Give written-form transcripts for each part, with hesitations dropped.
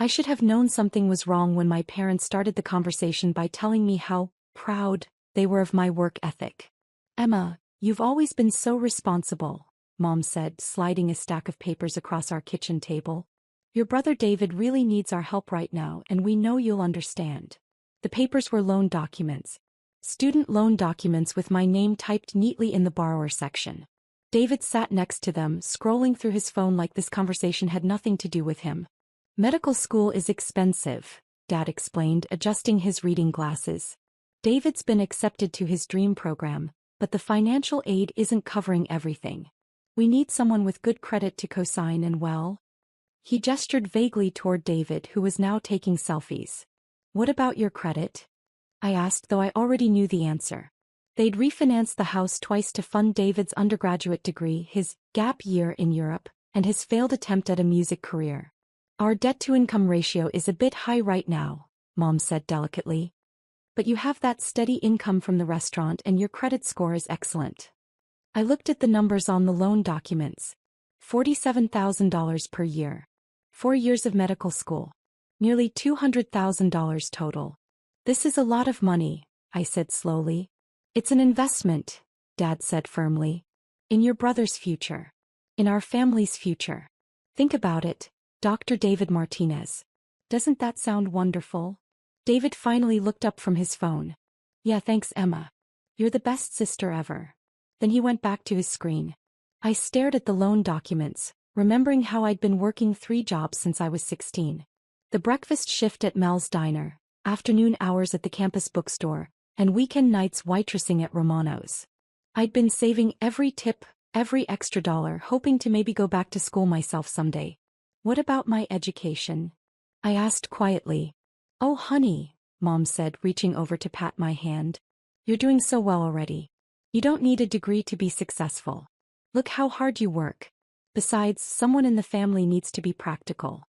I should have known something was wrong when my parents started the conversation by telling me how proud they were of my work ethic. Emma, you've always been so responsible, Mom said, sliding a stack of papers across our kitchen table. Your brother David really needs our help right now, and we know you'll understand. The papers were loan documents. Student loan documents with my name typed neatly in the borrower section. David sat next to them, scrolling through his phone like this conversation had nothing to do with him. Medical school is expensive, Dad explained, adjusting his reading glasses. David's been accepted to his dream program, but the financial aid isn't covering everything. We need someone with good credit to co-sign and well. He gestured vaguely toward David, who was now taking selfies. What about your credit? I asked, though I already knew the answer. They'd refinanced the house twice to fund David's undergraduate degree, his gap year in Europe, and his failed attempt at a music career. Our debt-to-income ratio is a bit high right now, Mom said delicately. But you have that steady income from the restaurant and your credit score is excellent. I looked at the numbers on the loan documents. $47,000 per year. 4 years of medical school. Nearly $200,000 total. This is a lot of money, I said slowly. It's an investment, Dad said firmly. In your brother's future. In our family's future. Think about it, Dr. David Martinez. Doesn't that sound wonderful? David finally looked up from his phone. Yeah, thanks, Emma. You're the best sister ever. Then he went back to his screen. I stared at the loan documents, remembering how I'd been working 3 jobs since I was 16. The breakfast shift at Mel's Diner, afternoon hours at the campus bookstore, and weekend nights waitressing at Romano's. I'd been saving every tip, every extra dollar, hoping to maybe go back to school myself someday. What about my education? I asked quietly. Oh honey, Mom said, reaching over to pat my hand. You're doing so well already. You don't need a degree to be successful. Look how hard you work. Besides, someone in the family needs to be practical.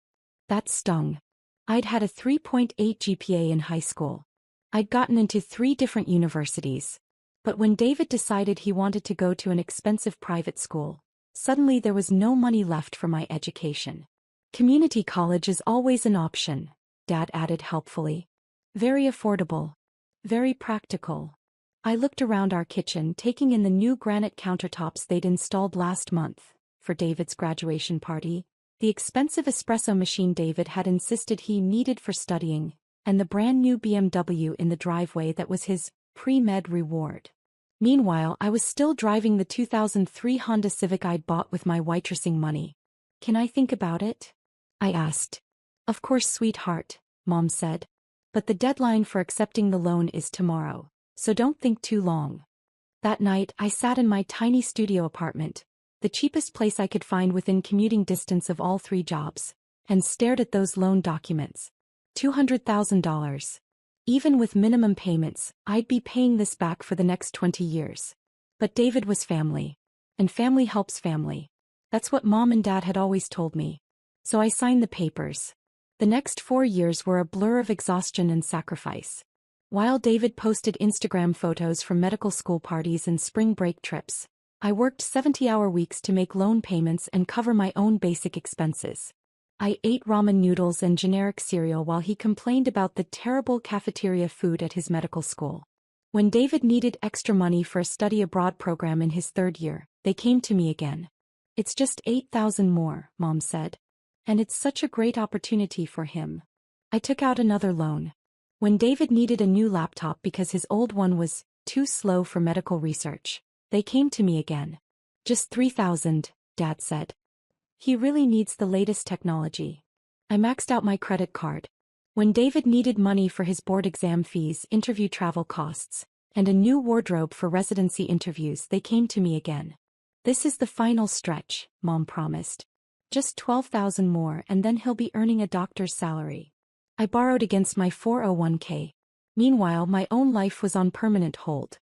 That stung. I'd had a 3.8 GPA in high school. I'd gotten into 3 different universities. But when David decided he wanted to go to an expensive private school, suddenly there was no money left for my education. Community college is always an option, Dad added helpfully. Very affordable. Very practical. I looked around our kitchen, taking in the new granite countertops they'd installed last month for David's graduation party, the expensive espresso machine David had insisted he needed for studying, and the brand new BMW in the driveway that was his pre-med reward. Meanwhile, I was still driving the 2003 Honda Civic I'd bought with my waitressing money. Can I think about it? I asked. Of course, sweetheart, Mom said. But the deadline for accepting the loan is tomorrow, so don't think too long. That night, I sat in my tiny studio apartment, the cheapest place I could find within commuting distance of all 3 jobs, and stared at those loan documents. $200,000. Even with minimum payments, I'd be paying this back for the next 20 years. But David was family. And family helps family. That's what Mom and Dad had always told me. So I signed the papers. The next 4 years were a blur of exhaustion and sacrifice. While David posted Instagram photos from medical school parties and spring break trips, I worked 70-hour weeks to make loan payments and cover my own basic expenses. I ate ramen noodles and generic cereal while he complained about the terrible cafeteria food at his medical school. When David needed extra money for a study abroad program in his 3rd year, they came to me again. It's just $8,000 more, Mom said. And it's such a great opportunity for him. I took out another loan. When David needed a new laptop because his old one was too slow for medical research, they came to me again. Just $3,000, Dad said. He really needs the latest technology. I maxed out my credit card. When David needed money for his board exam fees, interview travel costs, and a new wardrobe for residency interviews, they came to me again. This is the final stretch, Mom promised. Just $12,000 more and then he'll be earning a doctor's salary. I borrowed against my 401k. Meanwhile, my own life was on permanent hold.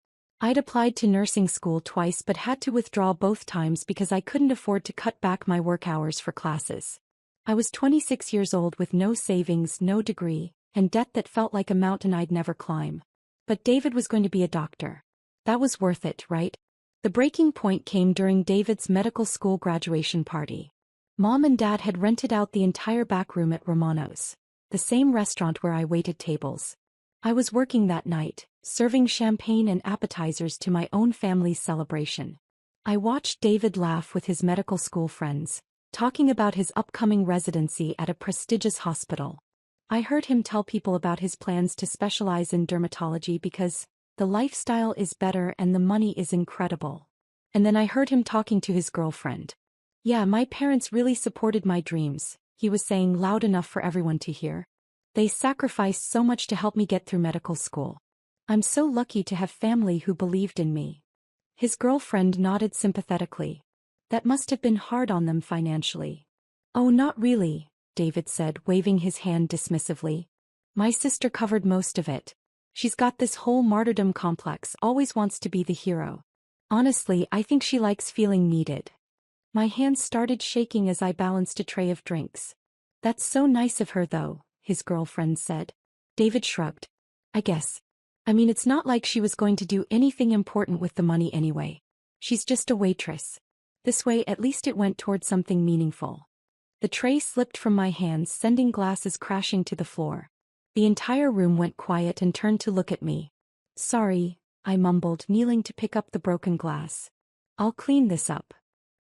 I'd applied to nursing school twice but had to withdraw both times because I couldn't afford to cut back my work hours for classes. I was 26 years old with no savings, no degree, and debt that felt like a mountain I'd never climb. But David was going to be a doctor. That was worth it, right? The breaking point came during David's medical school graduation party. Mom and Dad had rented out the entire back room at Romano's, the same restaurant where I waited tables. I was working that night, serving champagne and appetizers to my own family's celebration. I watched David laugh with his medical school friends, talking about his upcoming residency at a prestigious hospital. I heard him tell people about his plans to specialize in dermatology because the lifestyle is better and the money is incredible. And then I heard him talking to his girlfriend. "Yeah, my parents really supported my dreams," he was saying loud enough for everyone to hear. "They sacrificed so much to help me get through medical school. I'm so lucky to have family who believed in me." His girlfriend nodded sympathetically. "That must have been hard on them financially." "Oh, not really," David said, waving his hand dismissively. "My sister covered most of it. She's got this whole martyrdom complex, always wants to be the hero. Honestly, I think she likes feeling needed." My hands started shaking as I balanced a tray of drinks. "That's so nice of her though," his girlfriend said. David shrugged. "I guess. I mean, it's not like she was going to do anything important with the money anyway. She's just a waitress. This way at least it went toward something meaningful." The tray slipped from my hands, sending glasses crashing to the floor. The entire room went quiet and turned to look at me. "Sorry," I mumbled, kneeling to pick up the broken glass. "I'll clean this up."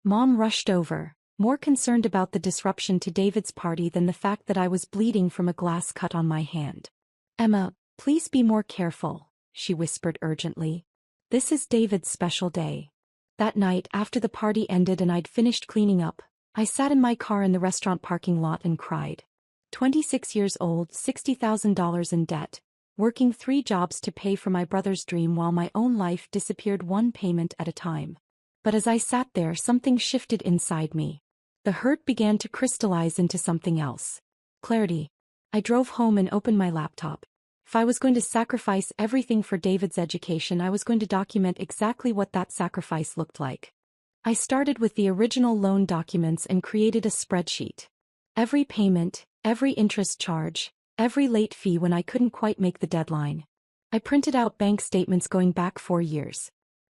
Mom rushed over, more concerned about the disruption to David's party than the fact that I was bleeding from a glass cut on my hand. "Emma, please be more careful," she whispered urgently. "This is David's special day." That night, after the party ended and I'd finished cleaning up, I sat in my car in the restaurant parking lot and cried. 26 years old, $60,000 in debt, working 3 jobs to pay for my brother's dream while my own life disappeared one payment at a time. But as I sat there, something shifted inside me. The hurt began to crystallize into something else. Clarity. I drove home and opened my laptop. If I was going to sacrifice everything for David's education, I was going to document exactly what that sacrifice looked like. I started with the original loan documents and created a spreadsheet. Every payment, every interest charge, every late fee when I couldn't quite make the deadline. I printed out bank statements going back 4 years.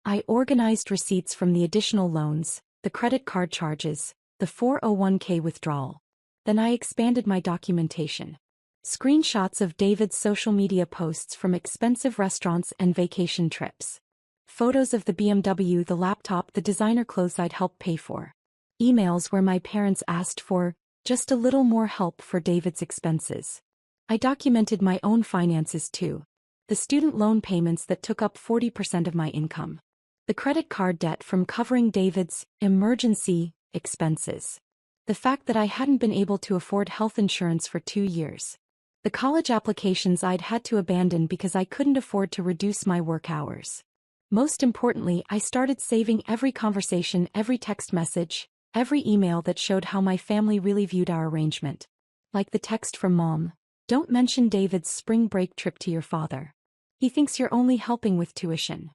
I organized receipts from the additional loans, the credit card charges, the 401k withdrawal. Then I expanded my documentation. Screenshots of David's social media posts from expensive restaurants and vacation trips. Photos of the BMW, the laptop, the designer clothes I'd helped pay for. Emails where my parents asked for just a little more help for David's expenses. I documented my own finances too. The student loan payments that took up 40% of my income. The credit card debt from covering David's emergency expenses. The fact that I hadn't been able to afford health insurance for 2 years. The college applications I'd had to abandon because I couldn't afford to reduce my work hours. Most importantly, I started saving every conversation, every text message, every email that showed how my family really viewed our arrangement. Like the text from Mom, "Don't mention David's spring break trip to your father. He thinks you're only helping with tuition."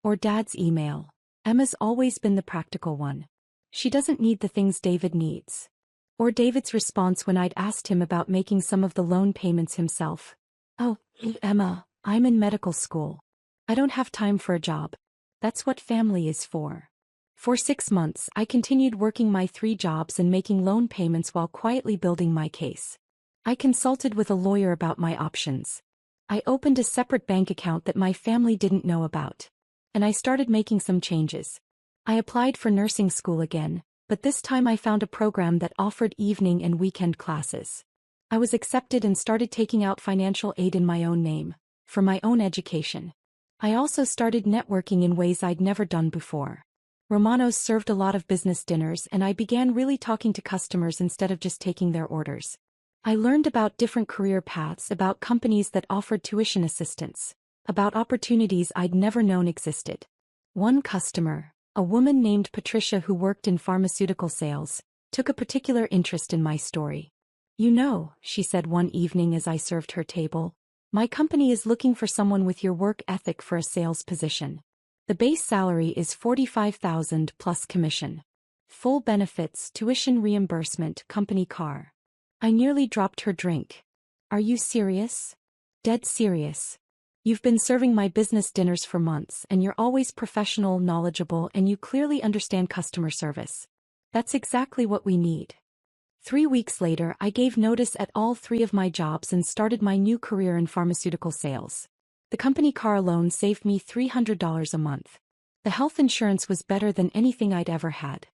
Or Dad's email, "Emma's always been the practical one. She doesn't need the things David needs." Or David's response when I'd asked him about making some of the loan payments himself. "Oh, Emma, I'm in medical school. I don't have time for a job. That's what family is for." For 6 months, I continued working my 3 jobs and making loan payments while quietly building my case. I consulted with a lawyer about my options. I opened a separate bank account that my family didn't know about. And I started making some changes. I applied for nursing school again, but this time I found a program that offered evening and weekend classes. I was accepted and started taking out financial aid in my own name, for my own education. I also started networking in ways I'd never done before. Romano's served a lot of business dinners and I began really talking to customers instead of just taking their orders. I learned about different career paths, about companies that offered tuition assistance, about opportunities I'd never known existed. One customer, a woman named Patricia who worked in pharmaceutical sales, took a particular interest in my story. "You know," she said one evening as I served her table, "my company is looking for someone with your work ethic for a sales position. The base salary is $45,000 plus commission. Full benefits, tuition reimbursement, company car." I nearly dropped her drink. "Are you serious?" "Dead serious. You've been serving my business dinners for months and you're always professional, knowledgeable, and you clearly understand customer service. That's exactly what we need. 3 weeks later, I gave notice at all 3 of my jobs and started my new career in pharmaceutical sales. The company car alone saved me $300 a month. The health insurance was better than anything I'd ever had.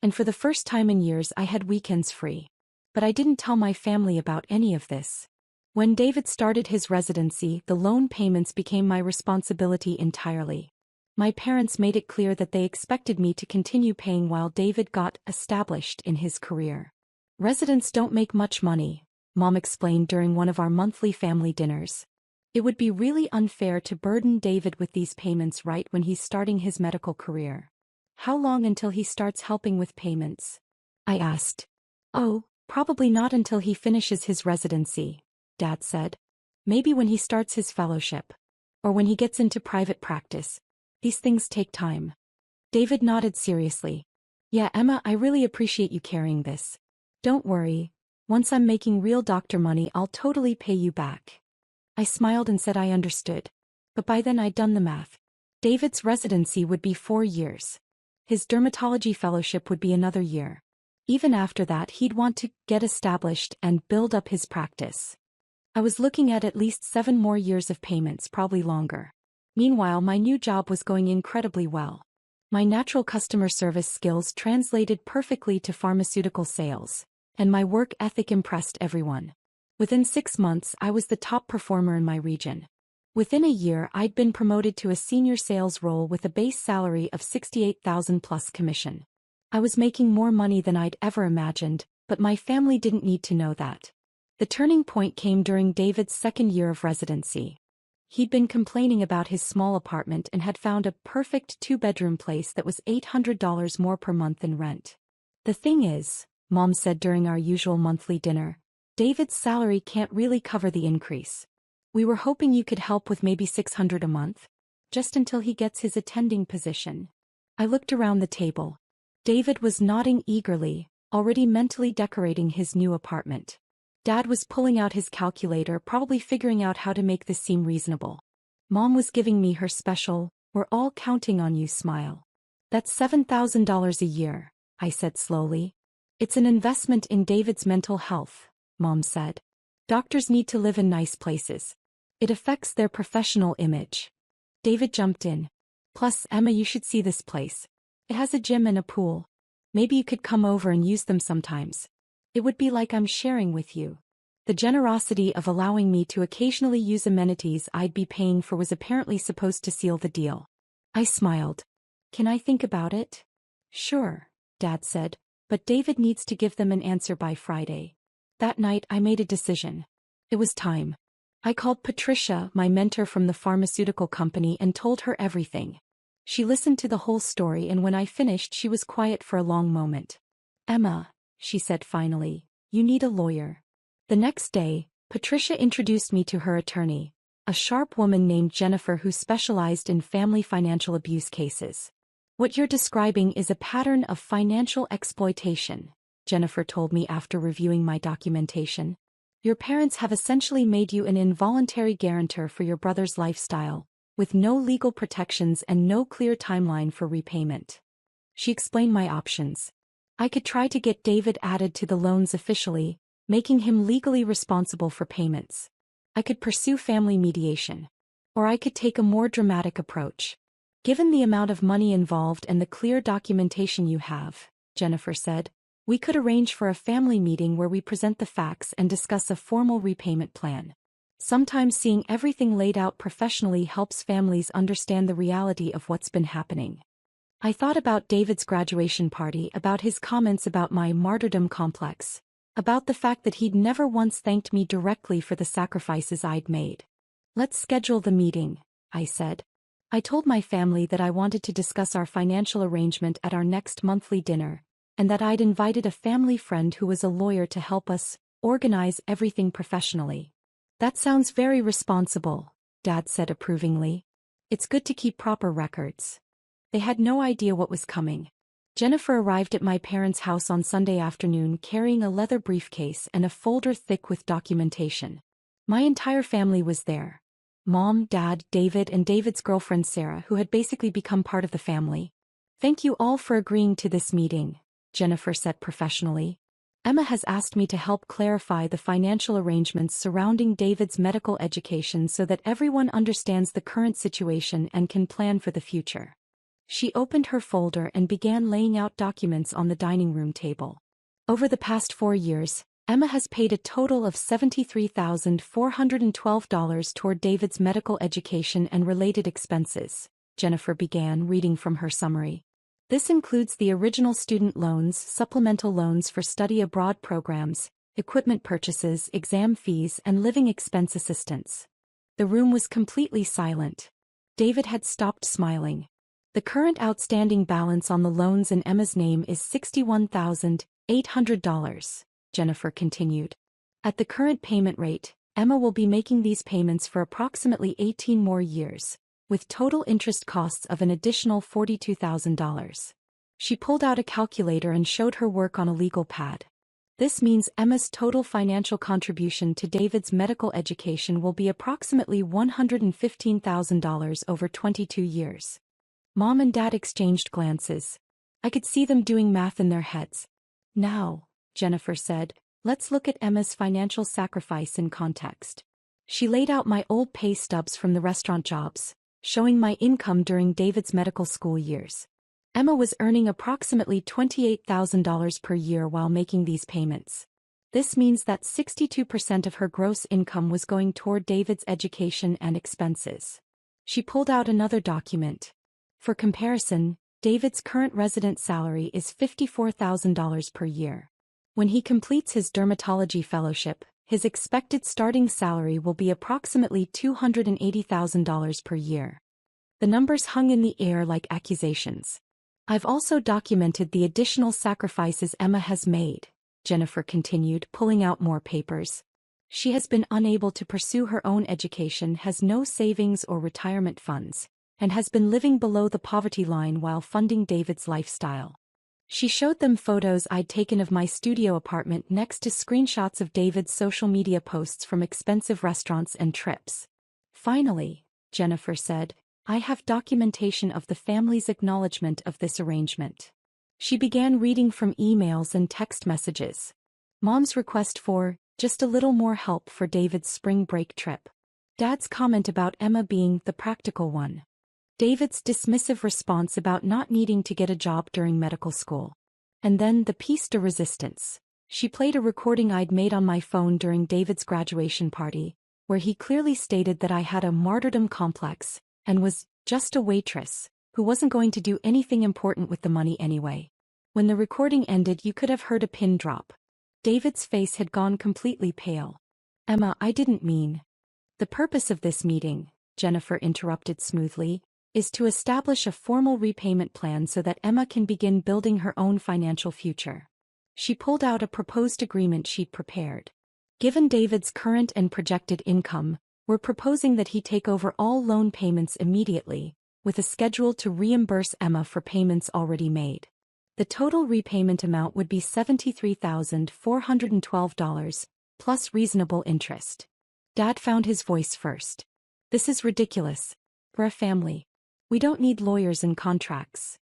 And for the first time in years, I had weekends free. But I didn't tell my family about any of this. When David started his residency, the loan payments became my responsibility entirely. My parents made it clear that they expected me to continue paying while David got established in his career. Residents don't make much money, Mom explained during one of our monthly family dinners. It would be really unfair to burden David with these payments right when he's starting his medical career. How long until he starts helping with payments? I asked. Oh, probably not until he finishes his residency, Dad said. Maybe when he starts his fellowship. Or when he gets into private practice. These things take time. David nodded seriously. Yeah, Emma, I really appreciate you carrying this. Don't worry. Once I'm making real doctor money, I'll totally pay you back. I smiled and said I understood. But by then I'd done the math. David's residency would be 4 years. His dermatology fellowship would be another year. Even after that, he'd want to get established and build up his practice. I was looking at least 7 more years of payments, probably longer. Meanwhile, my new job was going incredibly well. My natural customer service skills translated perfectly to pharmaceutical sales, and my work ethic impressed everyone. Within 6 months, I was the top performer in my region. Within a year, I'd been promoted to a senior sales role with a base salary of $68,000 plus commission. I was making more money than I'd ever imagined, but my family didn't need to know that. The turning point came during David's second year of residency. He'd been complaining about his small apartment and had found a perfect 2-bedroom place that was $800 more per month in rent. The thing is, Mom said during our usual monthly dinner, David's salary can't really cover the increase. We were hoping you could help with maybe $600 a month, just until he gets his attending position. I looked around the table. David was nodding eagerly, already mentally decorating his new apartment. Dad was pulling out his calculator, probably figuring out how to make this seem reasonable. Mom was giving me her special, "We're all counting on you" smile. That's $7,000 a year, I said slowly. It's an investment in David's mental health, Mom said. Doctors need to live in nice places. It affects their professional image. David jumped in. Plus, Emma, you should see this place. It has a gym and a pool. Maybe you could come over and use them sometimes. It would be like I'm sharing with you. The generosity of allowing me to occasionally use amenities I'd be paying for was apparently supposed to seal the deal. I smiled. Can I think about it? Sure, Dad said, but David needs to give them an answer by Friday. That night I made a decision. It was time. I called Patricia, my mentor from the pharmaceutical company, and told her everything. She listened to the whole story, and when I finished she was quiet for a long moment. Emma, she said finally, you need a lawyer. The next day, Patricia introduced me to her attorney, a sharp woman named Jennifer who specialized in family financial abuse cases. What you're describing is a pattern of financial exploitation, Jennifer told me after reviewing my documentation. Your parents have essentially made you an involuntary guarantor for your brother's lifestyle, with no legal protections and no clear timeline for repayment. She explained my options. I could try to get David added to the loans officially, making him legally responsible for payments. I could pursue family mediation. Or I could take a more dramatic approach. Given the amount of money involved and the clear documentation you have, Jennifer said, we could arrange for a family meeting where we present the facts and discuss a formal repayment plan. Sometimes seeing everything laid out professionally helps families understand the reality of what's been happening. I thought about David's graduation party, about his comments about my martyrdom complex, about the fact that he'd never once thanked me directly for the sacrifices I'd made. Let's schedule the meeting, I said. I told my family that I wanted to discuss our financial arrangement at our next monthly dinner, and that I'd invited a family friend who was a lawyer to help us organize everything professionally. That sounds very responsible, Dad said approvingly. It's good to keep proper records. They had no idea what was coming. Jennifer arrived at my parents' house on Sunday afternoon carrying a leather briefcase and a folder thick with documentation. My entire family was there. Mom, Dad, David, and David's girlfriend Sarah, who had basically become part of the family. Thank you all for agreeing to this meeting, Jennifer said professionally. Emma has asked me to help clarify the financial arrangements surrounding David's medical education so that everyone understands the current situation and can plan for the future. She opened her folder and began laying out documents on the dining room table. Over the past 4 years, Emma has paid a total of $73,412 toward David's medical education and related expenses. Jennifer began reading from her summary. This includes the original student loans, supplemental loans for study abroad programs, equipment purchases, exam fees, and living expense assistance. The room was completely silent. David had stopped smiling. The current outstanding balance on the loans in Emma's name is $61,800, Jennifer continued. At the current payment rate, Emma will be making these payments for approximately 18 more years, with total interest costs of an additional $42,000. She pulled out a calculator and showed her work on a legal pad. This means Emma's total financial contribution to David's medical education will be approximately $115,000 over 22 years. Mom and Dad exchanged glances. I could see them doing math in their heads. Now, Jennifer said, let's look at Emma's financial sacrifice in context. She laid out my old pay stubs from the restaurant jobs, showing my income during David's medical school years. Emma was earning approximately $28,000 per year while making these payments. This means that 62% of her gross income was going toward David's education and expenses. She pulled out another document. For comparison, David's current resident salary is $54,000 per year. When he completes his dermatology fellowship, his expected starting salary will be approximately $280,000 per year. The numbers hung in the air like accusations. I've also documented the additional sacrifices Emma has made, Jennifer continued, pulling out more papers. She has been unable to pursue her own education, has no savings or retirement funds, and has been living below the poverty line while funding David's lifestyle. She showed them photos I'd taken of my studio apartment next to screenshots of David's social media posts from expensive restaurants and trips. Finally, Jennifer said, I have documentation of the family's acknowledgement of this arrangement. She began reading from emails and text messages. Mom's request for just a little more help for David's spring break trip. Dad's comment about Emma being the practical one. David's dismissive response about not needing to get a job during medical school. And then the piece de resistance. She played a recording I'd made on my phone during David's graduation party, where he clearly stated that I had a martyrdom complex and was just a waitress who wasn't going to do anything important with the money anyway. When the recording ended, you could have heard a pin drop. David's face had gone completely pale. Emma, I didn't mean. The purpose of this meeting, Jennifer interrupted smoothly, is to establish a formal repayment plan so that Emma can begin building her own financial future. She pulled out a proposed agreement she'd prepared. Given David's current and projected income, we're proposing that he take over all loan payments immediately, with a schedule to reimburse Emma for payments already made. The total repayment amount would be $73,412, plus reasonable interest. Dad found his voice first. This is ridiculous. We're a family. We don't need lawyers and contracts.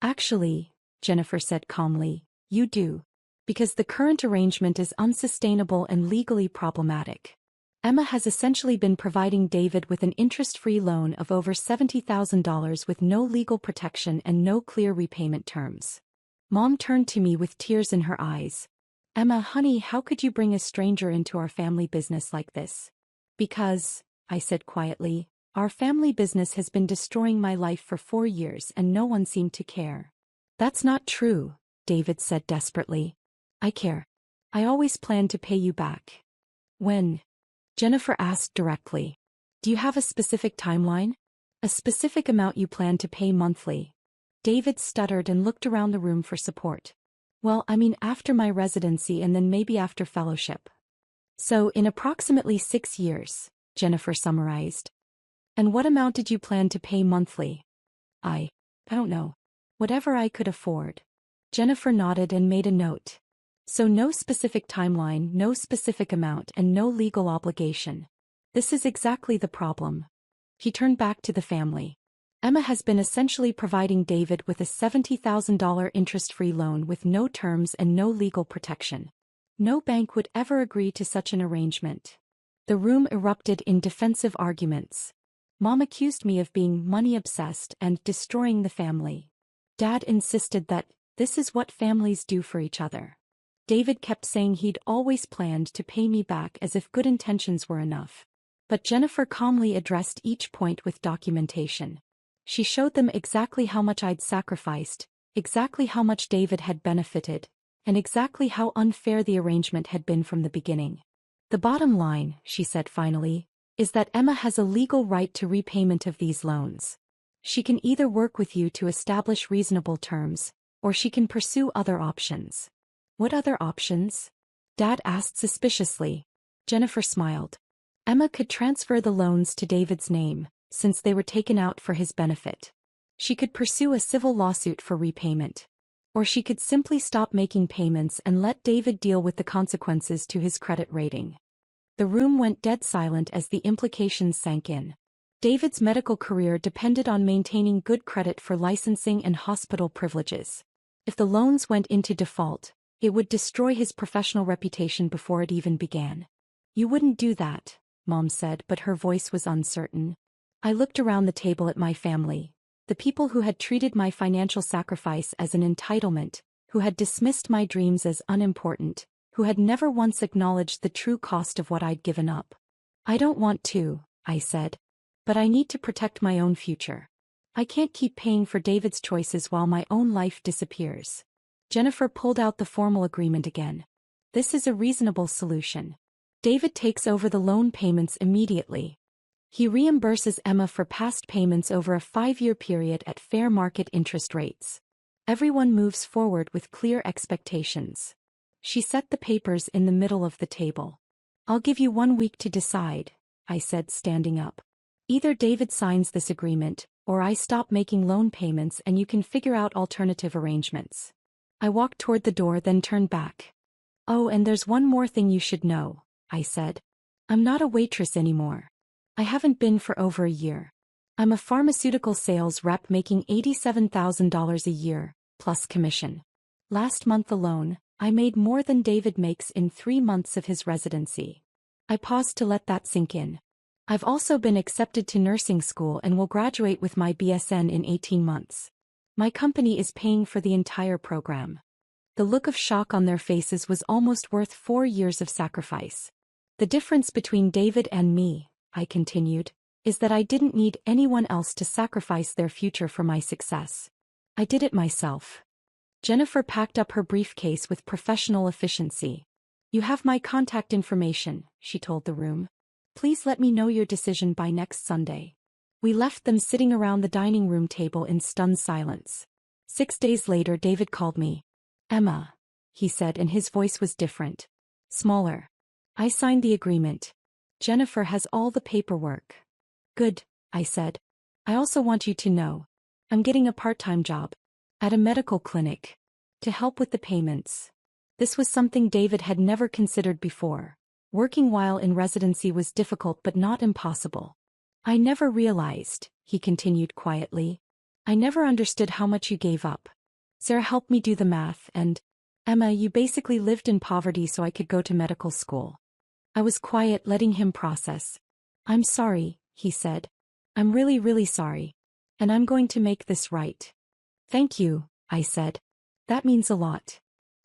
Actually, Jennifer said calmly, you do. Because the current arrangement is unsustainable and legally problematic. Emma has essentially been providing David with an interest-free loan of over $70,000 with no legal protection and no clear repayment terms. Mom turned to me with tears in her eyes. Emma, honey, how could you bring a stranger into our family business like this? Because, I said quietly, our family business has been destroying my life for 4 years and no one seemed to care. That's not true, David said desperately. I care. I always planned to pay you back. When? Jennifer asked directly. Do you have a specific timeline? A specific amount you plan to pay monthly? David stuttered and looked around the room for support. Well, I mean after my residency and then maybe after fellowship. So in approximately 6 years, Jennifer summarized. And what amount did you plan to pay monthly? I don't know. Whatever I could afford. Jennifer nodded and made a note. So no specific timeline, no specific amount, and no legal obligation. This is exactly the problem. He turned back to the family. Emma has been essentially providing David with a $70,000 interest-free loan with no terms and no legal protection. No bank would ever agree to such an arrangement. The room erupted in defensive arguments. Mom accused me of being money-obsessed and destroying the family. Dad insisted that this is what families do for each other. David kept saying he'd always planned to pay me back as if good intentions were enough. But Jennifer calmly addressed each point with documentation. She showed them exactly how much I'd sacrificed, exactly how much David had benefited, and exactly how unfair the arrangement had been from the beginning. The bottom line, she said finally, is that Emma has a legal right to repayment of these loans. She can either work with you to establish reasonable terms, or she can pursue other options. What other options? Dad asked suspiciously. Jennifer smiled. Emma could transfer the loans to David's name, since they were taken out for his benefit. She could pursue a civil lawsuit for repayment. Or she could simply stop making payments and let David deal with the consequences to his credit rating. The room went dead silent as the implications sank in. David's medical career depended on maintaining good credit for licensing and hospital privileges. If the loans went into default, it would destroy his professional reputation before it even began. You wouldn't do that, Mom said, but her voice was uncertain. I looked around the table at my family. The people who had treated my financial sacrifice as an entitlement, who had dismissed my dreams as unimportant, who had never once acknowledged the true cost of what I'd given up. I don't want to, I said. But I need to protect my own future. I can't keep paying for David's choices while my own life disappears. Jennifer pulled out the formal agreement again. This is a reasonable solution. David takes over the loan payments immediately. He reimburses Emma for past payments over a 5-year period at fair market interest rates. Everyone moves forward with clear expectations. She set the papers in the middle of the table. I'll give you 1 week to decide, I said, standing up. Either David signs this agreement, or I stop making loan payments and you can figure out alternative arrangements. I walked toward the door, then turned back. Oh, and there's one more thing you should know, I said. I'm not a waitress anymore. I haven't been for over a year. I'm a pharmaceutical sales rep making $87,000 a year, plus commission. Last month alone, I made more than David makes in 3 months of his residency. I paused to let that sink in. I've also been accepted to nursing school and will graduate with my BSN in 18 months. My company is paying for the entire program. The look of shock on their faces was almost worth 4 years of sacrifice. The difference between David and me, I continued, is that I didn't need anyone else to sacrifice their future for my success. I did it myself. Jennifer packed up her briefcase with professional efficiency. You have my contact information, she told the room. Please let me know your decision by next Sunday. We left them sitting around the dining room table in stunned silence. 6 days later, David called me. Emma, he said, and his voice was different. Smaller. I signed the agreement. Jennifer has all the paperwork. Good, I said. I also want you to know. I'm getting a part-time job. At a medical clinic. To help with the payments. This was something David had never considered before. Working while in residency was difficult but not impossible. I never realized, he continued quietly. I never understood how much you gave up. Sarah helped me do the math and, Emma, you basically lived in poverty so I could go to medical school. I was quiet, letting him process. I'm sorry, he said. I'm really, really sorry. And I'm going to make this right. Thank you, I said. That means a lot.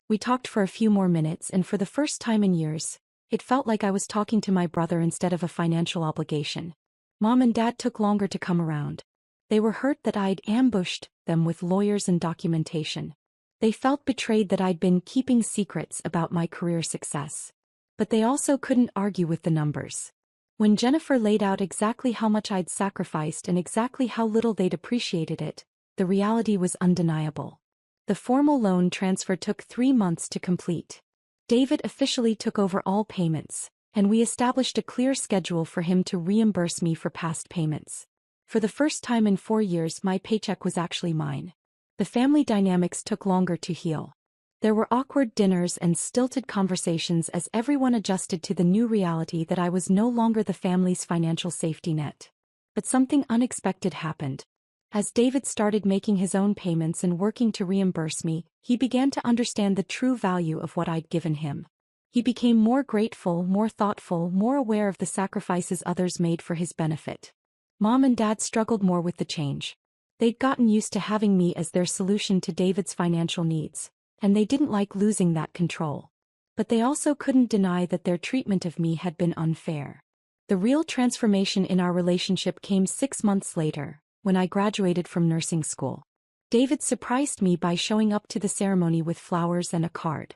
We talked for a few more minutes, and for the first time in years, it felt like I was talking to my brother instead of a financial obligation. Mom and Dad took longer to come around. They were hurt that I'd ambushed them with lawyers and documentation. They felt betrayed that I'd been keeping secrets about my career success. But they also couldn't argue with the numbers. When Jennifer laid out exactly how much I'd sacrificed and exactly how little they'd appreciated it, the reality was undeniable. The formal loan transfer took 3 months to complete. David officially took over all payments, and we established a clear schedule for him to reimburse me for past payments. For the first time in 4 years, my paycheck was actually mine. The family dynamics took longer to heal. There were awkward dinners and stilted conversations as everyone adjusted to the new reality that I was no longer the family's financial safety net. But something unexpected happened. As David started making his own payments and working to reimburse me, he began to understand the true value of what I'd given him. He became more grateful, more thoughtful, more aware of the sacrifices others made for his benefit. Mom and Dad struggled more with the change. They'd gotten used to having me as their solution to David's financial needs, and they didn't like losing that control. But they also couldn't deny that their treatment of me had been unfair. The real transformation in our relationship came 6 months later, when I graduated from nursing school. David surprised me by showing up to the ceremony with flowers and a card.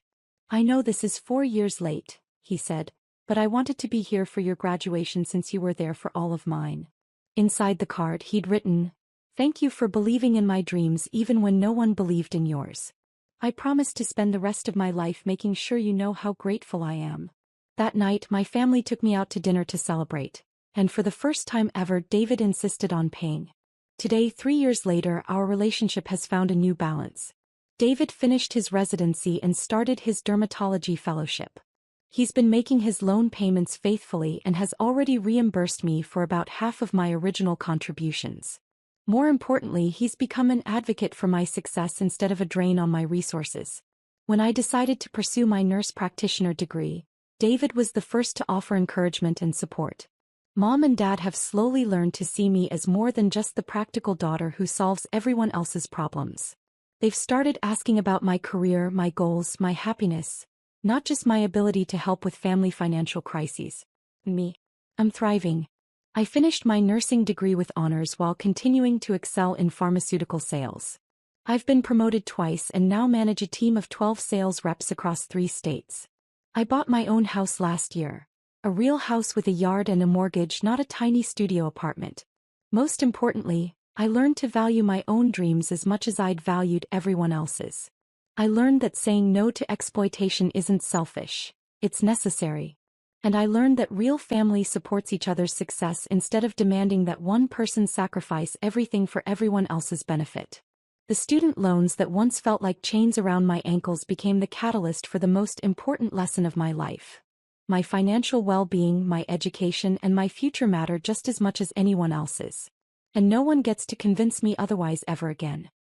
"I know this is 4 years late," he said, "but I wanted to be here for your graduation since you were there for all of mine." Inside the card he'd written, "Thank you for believing in my dreams even when no one believed in yours. I promise to spend the rest of my life making sure you know how grateful I am." That night my family took me out to dinner to celebrate, and for the first time ever David insisted on paying. Today, 3 years later, our relationship has found a new balance. David finished his residency and started his dermatology fellowship. He's been making his loan payments faithfully and has already reimbursed me for about half of my original contributions. More importantly, he's become an advocate for my success instead of a drain on my resources. When I decided to pursue my nurse practitioner degree, David was the first to offer encouragement and support. Mom and Dad have slowly learned to see me as more than just the practical daughter who solves everyone else's problems. They've started asking about my career, my goals, my happiness, not just my ability to help with family financial crises. I'm thriving. I finished my nursing degree with honors while continuing to excel in pharmaceutical sales. I've been promoted twice and now manage a team of 12 sales reps across 3 states. I bought my own house last year. A real house with a yard and a mortgage, not a tiny studio apartment. Most importantly, I learned to value my own dreams as much as I'd valued everyone else's. I learned that saying no to exploitation isn't selfish, it's necessary. And I learned that real family supports each other's success instead of demanding that one person sacrifice everything for everyone else's benefit. The student loans that once felt like chains around my ankles became the catalyst for the most important lesson of my life. My financial well-being, my education, and my future matter just as much as anyone else's. And no one gets to convince me otherwise ever again.